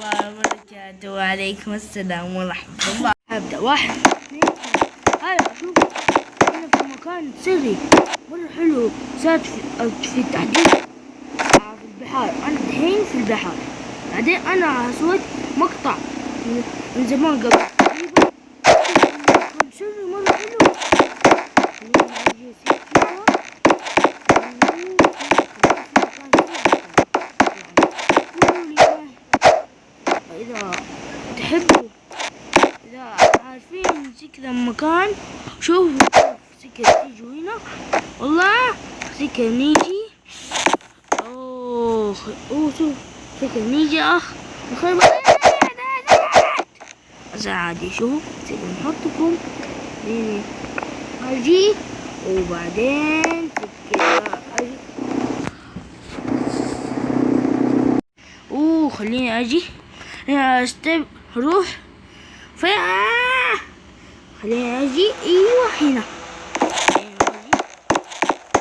الله وبركاته. وعليكم السلام ورحمة الله. هبدأ 1 2 3. هاي شوف أنا في مكان سري مرة حلو، صارت في تحديث في البحار. أنا دحين في البحر. بعدين أنا سويت مقطع من زمان قبل تقريبا. مكان سري مرة حلو. إذا تحبوا، إذا عارفين زي كذا مكان، شوفوا سكة تيجوا هنا. والله سكة نيجي. أوه شوف سكة نيجي نخرب بس عادي. شوفوا سكة نحطكم هنا أجي، وبعدين سكة أجي. خليني أجي هنا روح فين. خليني أجي. أيوة هنا.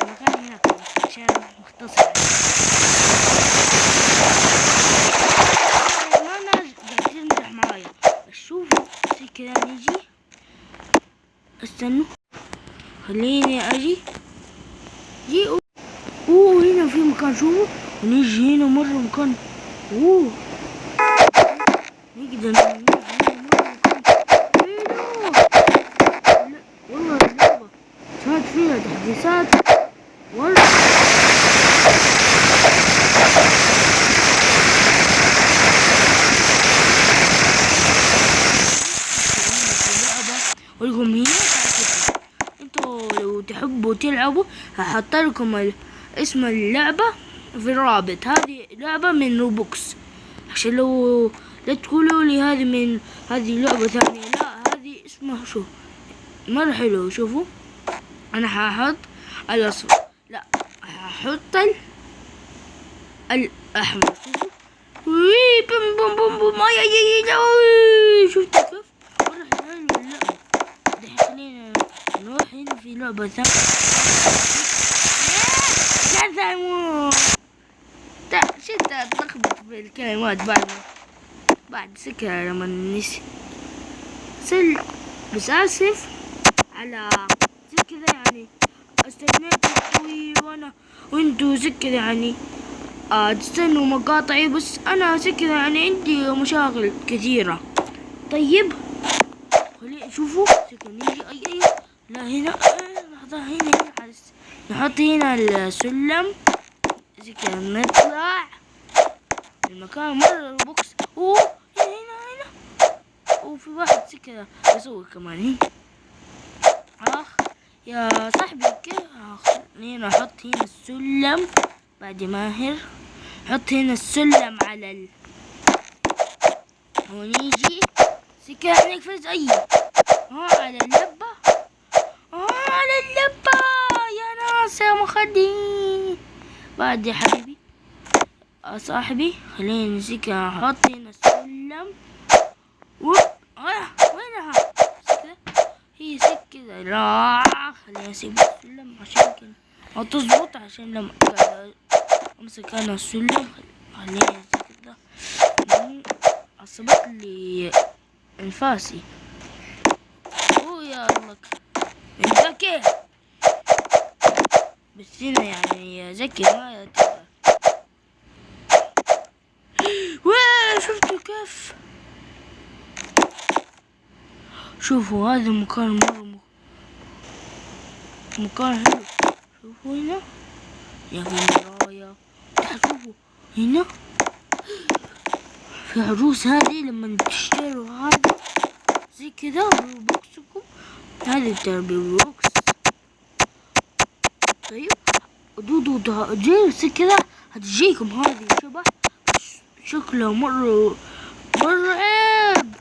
المكان هنا عشان مختصر. ما ناس قاعدين تمزح معايا. بس شوفوا زي كذا نيجي. استنوا خليني أجي. هنا في مكان. شوفوا ونيجي هنا مرة مكان. نقدر نيجي هنا مرة مكان حلو. والله اللعبة صارت فيها تحديثات والله. ولكم هنا انتوا لو تحبوا تلعبوا هحط لكم اسم اللعبة في الرابط. هذه لعبة من روبوكس، عشان لو لا تقولوا لي هذه لعبة ثانية. لا، هذه اسمها شوف مرة حلو. شوفوا انا هحط الاصفر، لا هحط الاحمر. شوفوا بوم بوم بوم بوم. شفتوا كيف مرة حلوة اللعبة. دحين خلينا نروح هنا في لعبة ثانية. شفت اتلخبط في الكلمات بعد سكة لما نسي. بس آسف على زي كذا يعني. استنيتوا وانتوا زي كذا يعني تستنوا مقاطعي. بس انا زي كذا يعني عندي مشاغل كثيرة. طيب شوفوا سكة نيجي. اي لا هنا لحظة. هنا نحط هنا السلم زي كذا. نطلع المكان مرة بوكس. هنا وفي واحد زي كذا يصور كمان. يا صاحبي كيف. خلينا نحط هنا السلم. بعد ماهر حط هنا السلم على ونيجي زي كذا نقفز. على اللبة. على اللبة يا ناس يا مخدين. بعد يا حبيبي صاحبي خلينا نسيك. نحط هنا السلم. وينها سكة. هي سكة. لا خلينا نسيب السلم عشان كده ما تظبط. عشان لما امسك انا السلم خلينا كده. عصبت لي انفاسي. يا الله من ذكي. بس هنا يعني يا ذكي ما تقدر. شفتوا كيف. شوفوا هذا مكان مرة مكان حلو. شوفوا هنا يا في مرايا. شوفوا هنا في عروس. هذه لما تشتروا هذا زي كذا بروبوكسكم. هذه بروبوكس. طيب دودو زي كذا هتجيكم هذه شبه. شكلها مرة عيب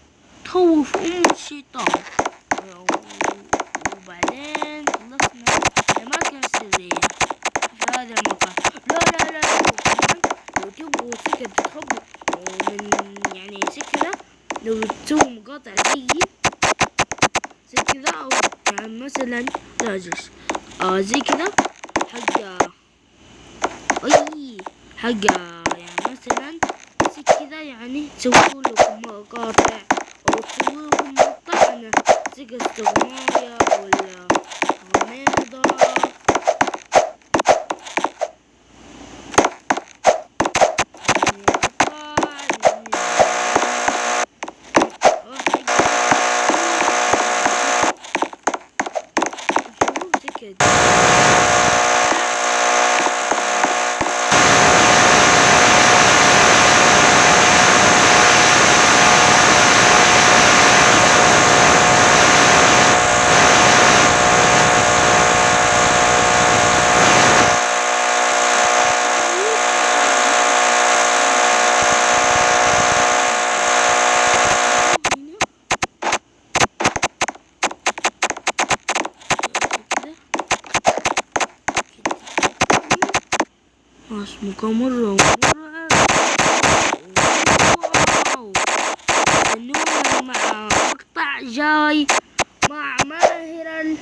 تخوف الشيطان. وبعدين خلصنا الأماكن السرية في هذا المكان. لا لو تبغوا سكة تحبوا من يعني سكة، لو تسووا مقاطع زي كذا أو يعني مثلا لاجس زي كذا حق يعني مثلا زي كذا كذا يعني تسووا لكم مقاطع أو تسووا لكم مقطع زي استغماية ولا غميضة. اسمك مرة مرة. واو، مع مقطع جاي مع ماهرا